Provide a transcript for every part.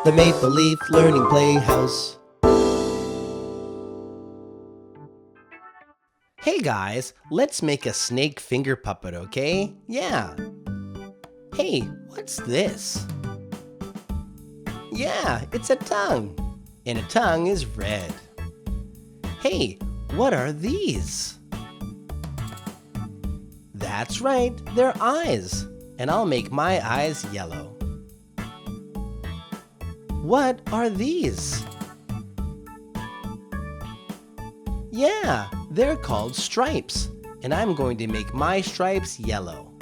the Make-Believe Learning Playhouse. Hey guys, let's make a snake finger puppet, okay? Yeah. Hey, what's this? Yeah, it's a tongue. And a tongue is red. Hey, what are these? That's right, they're eyes. And I'll make my eyes yellow. What are these? Yeah, they're called stripes. And I'm going to make my stripes yellow.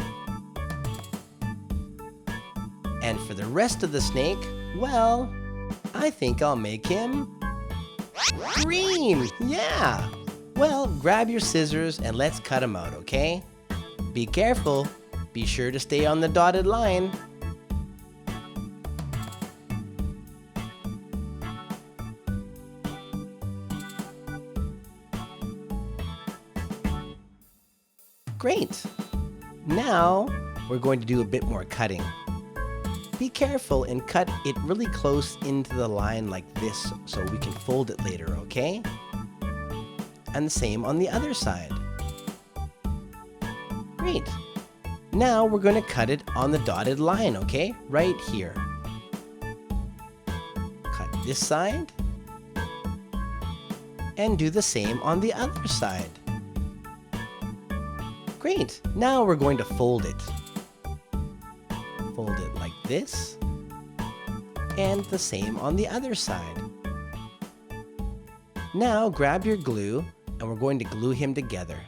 And for the rest of the snake, well, I think I'll make him green. Yeah. Well, grab your scissors and let's cut him out, okay? Be careful. Be sure to stay on the dotted line. Great. Now, we're going to do a bit more cutting. Be careful and cut it really close into the line like this so we can fold it later, okay? And the same on the other side. Great. Now we're going to cut it on the dotted line, okay? Right here. Cut this side. And do the same on the other side. Great. Now we're going to fold it. Fold it like this. And the same on the other side. Now grab your glue and we're going to glue him together.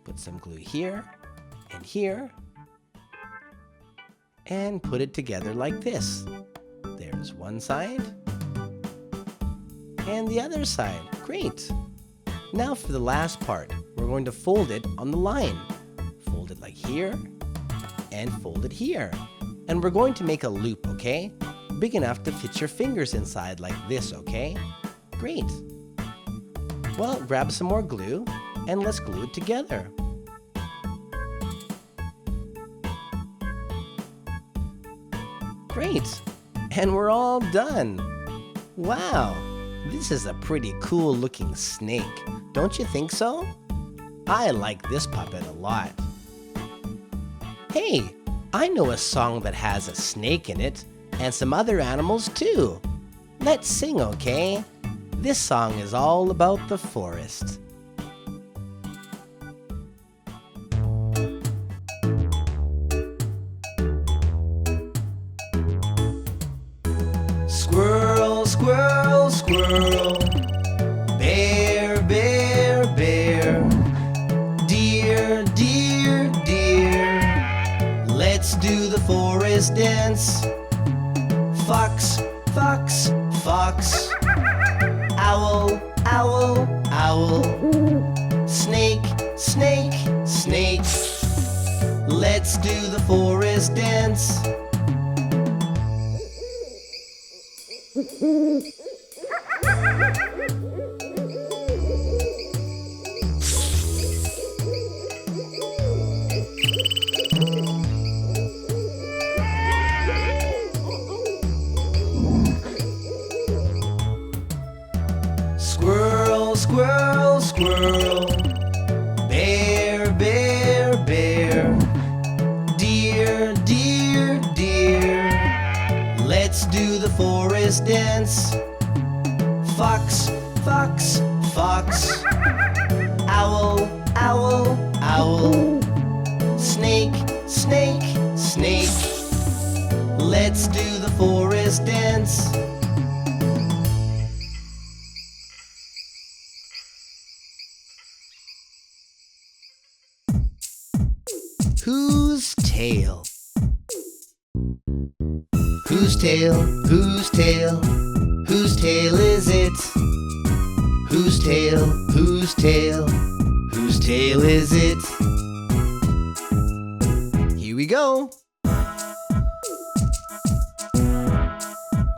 Put some glue here and here. And put it together like this. There's one side. And the other side. Great. Now for the last part, we're going to fold it on the line. Fold it like here. And fold it here. And we're going to make a loop, okay? Big enough to fit your fingers inside like this, okay? Great. Well, grab some more glue and let's glue it together. Great. And we're all done. Wow. This is a pretty cool looking snake. Don't you think so? I like this puppet a lot. Hey, I know a song that has a snake in it, and some other animals too. Let's sing, okay? This song is all about the forest. Squirrel, squirrel, squirrel. Bear, bear, bear. Deer, deer, deer. Let's do the forest dance. Fox, fox, fox. Owl, owl, owl. Snake, snake, snake. Let's do the forest dance. Squirrel, squirrel, squirrel. Bear, bear, bear. Deer, deer, deer. Let's do the forest dance. Fox, fox, fox. Owl, owl, owl. Snake, snake, snake. Let's do the forest dance. Whose tail? Whose tail? Whose tail? Whose tail is it? Whose tail? Whose tail? Whose tail is it? Here we go.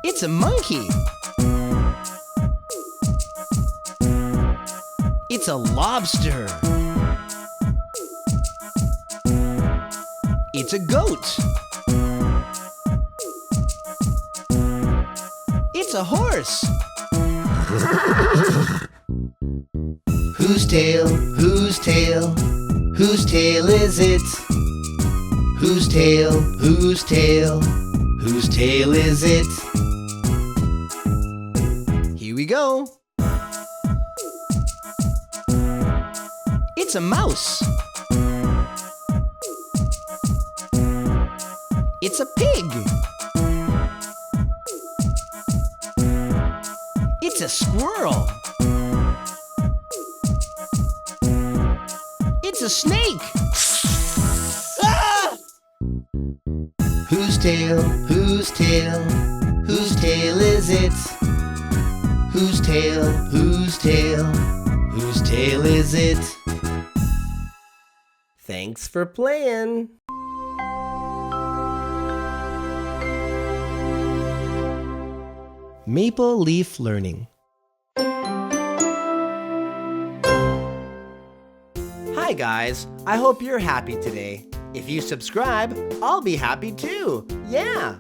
It's a monkey. It's a lobster. It's a goat. It's a horse. Whose tail? Whose tail? Whose tail is it? Whose tail? Whose tail? Whose tail is it? Here we go. It's a mouse. It's a pig. It's a squirrel. It's a snake. Ah! Whose tail? Whose tail? Whose tail is it? Whose tail? Whose tail? Whose tail is it? Thanks for playing. Maple Leaf Learning. Hi guys, I hope you're happy today. If you subscribe, I'll be happy too. Yeah!